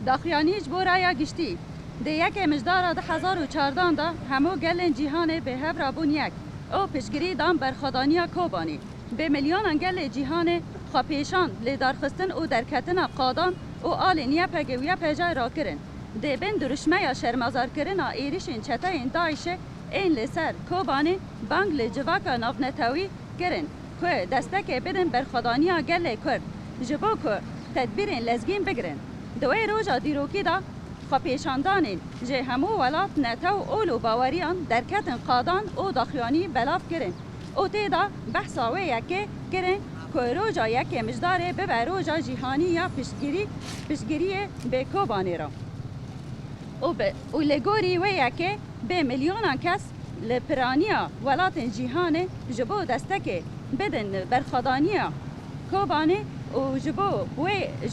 داخیانیج بۆ رaya گشتی د یەکێ مژدارە 2014 دا هەموو gelên cîhanê bi hev rabûn yek û piştgirî dan berxwedaniya Kobanî bi milyonan gelê cîhanê xwepêşan lêdarxistin û derketina qadan û alên YPG û YPJ rakirin dê bên duruşmeya şermezarkirina êrişên çeteyên Daişê ên li ser Kobanî bang li civaka navnetewî kirin ku destekê bidin berxwedaniya gelê Kurd ji bo ku tedbîrên lezgîn bigirin. Di wê roja dîrokî da xwepêşandanên ji hemû welat netew ol û baweriyan derketin qadan û daxuyanî belav kirin û tê da behsa wê yekê kirin ku roja yekê mijdarê bibe roja cîhanî ya piştgiriyê bê Kobanê ra. û li gorî wê yekê bê milyonan kes li piraniya welatên cîhanê ji bo destekê bidin berxwedaniya Kobanê û ji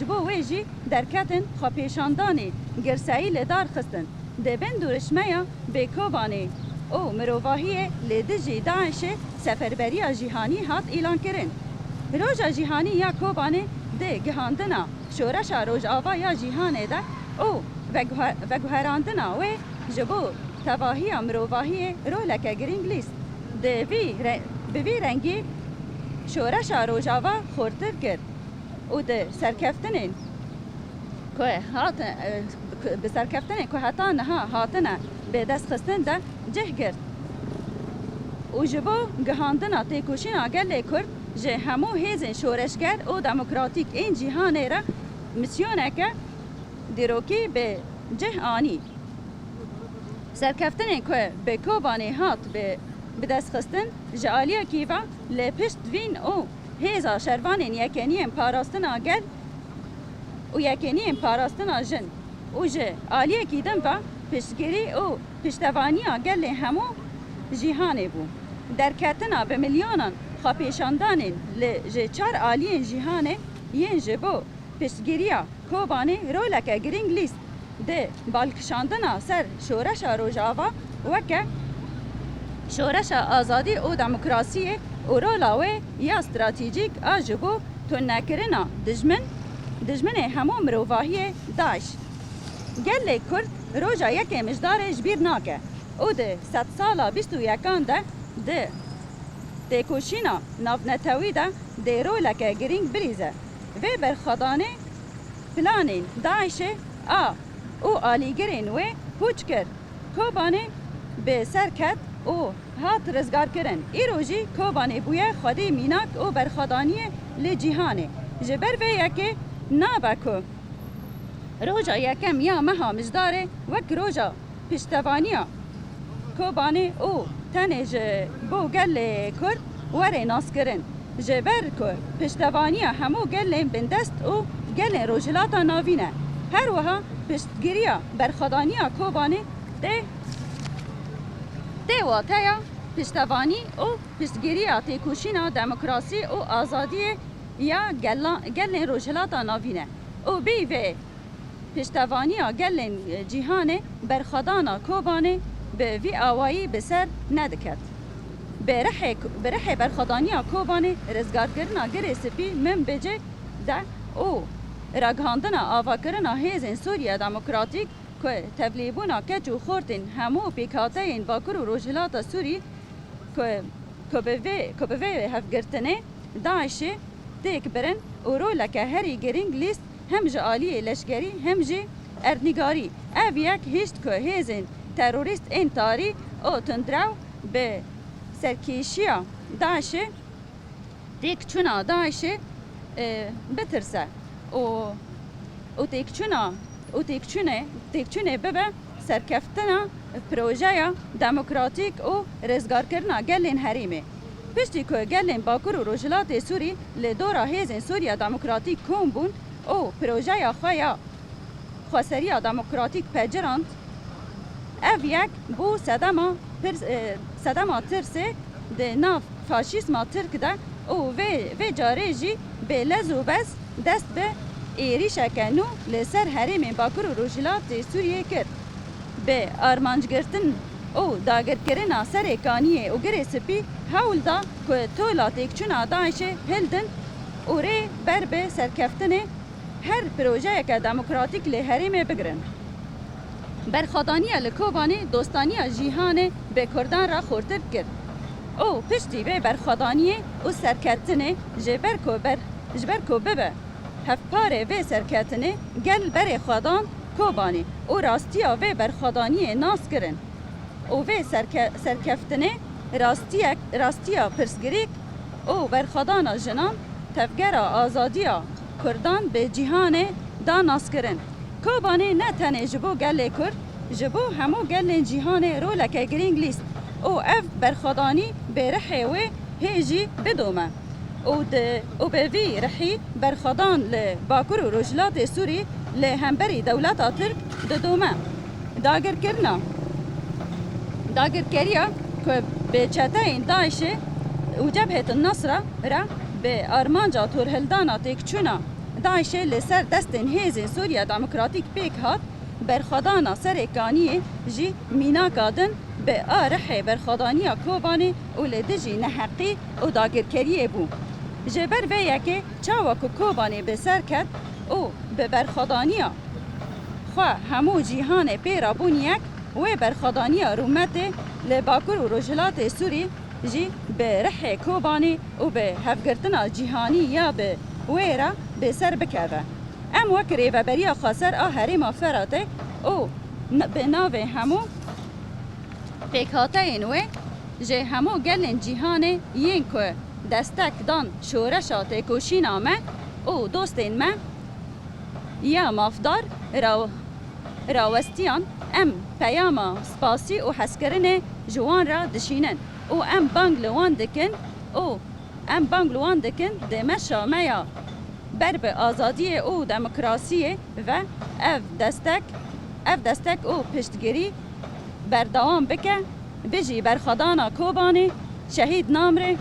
bo wê jî derketin xwepêşandanê girseyî li dar xistin dê bên duruşmeya bê Kobanê û mirovahiyê lê dijî Daişê seferberiya cîhanî hat îlan kirin. Roja cîhanî ya Kobanê dê gihandina şoreşa Rojava ya cîhanê de û veguherandina wê ji bo tevahiya mirovahiyê roleke giring lîst. Bi vî rengî şoreşa Rojava xortir kir û di serkeftinên ku heta niha hatine bêdestxistin de cih girt û ji bo gihandina têkoşîna gelê Kurd ji hemû hêzên şoreşger û demokratîk ên cîhanê re misyoneke dîrokî bi cih anî. Serkeftinên ku bi Kobanê hat bi destxistin ji aliya kîva lê pişt vîn û hêza şervanên yekeniyên parastina gel û yekeniyên parastina jin û ji aliyekî din ve piştgirî û piştevaniya gelê hemû cîhanê bû. Derketina bi milyonan xwepêşandanên li ji çar aliyên cîhanê yên ji bo piştgiriya Kobanê roleke giring lîst di balkişandina ser şoreşa Rojava weke şoreşa azadî û demokrasiyê û rola wê ya stratejîk a ji bo tûnnekirina dijminê hemû mirovahiyê Daeş. Gelê Kurd roja yekê mijdarê ji bîr nake û di sed sala 21 de di têkoşîna navnetewî de dê roleke giring birîze. Vê berxwedanê planên Daişê û alîgirên wê pûç kir. Kobanê bi ser ket û hat rizgarkirin. Îro jî Kobanê bûye xwedî mînak û berxwedaniyê li cîhanê. Ji ber vê yekê nabe ku roja yekem ya meha mijdarê wek roja piştevaniya Kobanê û tenê ji bo gelê Kurd were naskirin. Ji ber ku piştevaniya hemû gelên bindest û gelên rojhilata navî ne. Her wiha piştgiriya berxwedaniya Kobanê tê wateya piştevanî û piştgiriya têkoşîna demokrasî û azadiyê ya gelên rojhilata navî ne. û bî vê piştevaniya gelên cîhanê berxwedana Kobanê bi vî awayî bi ser nediket. Bi rihê berxwedaniya Kobanê rizgarkirina girê spî min bicê de û ragihandina avakirina hêzên Sûriya Demokratîk ku tevlîbûna keç û xortên hemû pêkhateyên Bakur û Rojhilata Sûrî ku bi vê hevgirtinê Daişê têk birin û roleke herî giring lîst hem ji aliyê leşkerî hem jî erdnîgarî. Ev yek hişt ku hêzên terorîst ên tarî û tundrew bi serkêşiya Daişê têkçûna Daişê bitirse û têkçûnê bibe serkeftina projeya demokratîk û rizgarkirina gelên herêmê. Piştî ku gelên Bakur û Rojhilatê Sûrî li dora hêzên Sûriya Demokratîk kom bûn û projeya xwe ya xweseriya demokratîk pecirand, ev yek bû sedema tirsê di nav faşîsma Tirk de û vê carê jî bê lez û bez dest bi êrişeke nû li ser herêmên Bakur û Rojhilatê Sûriyê kir. Bi armancgirtin û dagirkirina serê kaniyê û girê spî hewl da ku tola têkçûna Daişê hildin û rê ber bi serkeftinê هر پروژه که دموکراتیک لی هرمه بگرن. برخوادانی لکوبانی دوستانی جیهان به کردان را خورتر کرد. او پشتی به برخوادانی او سرکتنه جبر کو ببه. هفپاره و سرکتنه گل بر خودان کوبانی او راستیا و برخوادانی ناس کرن. او و سرکفتنه راستیا پرسگریک او برخوادان جنان تفگر آزادیا کردان به جیهان دا ناس کرن. کوبانی نه تنه جبو گل کرد جبو همو گل جیهان رولک گرینگ لیست او اف برخوادانی به رحی و هیجی بدومه. او به وی رحی برخوادان لباکر و رجلات سوری لهمبری دولت ترک ددومه. داگر کریا که به چته داعش و جبهه النصر را به آرمانجا تورهلدانا تکچونا داعش لسر دستن هیزن سوریا دموکراتیک پیک هات برخوادانا سرکانی جی مینا کادن به آرح برخوادانیا کوبانی و لدجی نحقی و داگرکریه بو. جبر و یکی چاوک کوبانی به سر کد او به برخوادانیا خواه همو جیهان پیرا بونیک و برخوادانیا رومت لباکر و رجلات سوری جی به رح کوبانی و به هفگرتنا جیهانی یا به ویرا به سر بکده. ام وکری و بریا خاسر آهری مافراته او به ناو همو پیکاته اینوه جه همو گلن جیهان یین که دستک دان شورشات کوشین آمه او دوستین ما یا مافدار راوستیان ام پیاما سپاسی و حسکرین جوان را دشینن او ام بانگلوان دکن دمشا میا بر به آزادی او دموکراسی و اف دستک او پشتگیری بردوام بکه بجی برخدانا کوبانی شهید نامره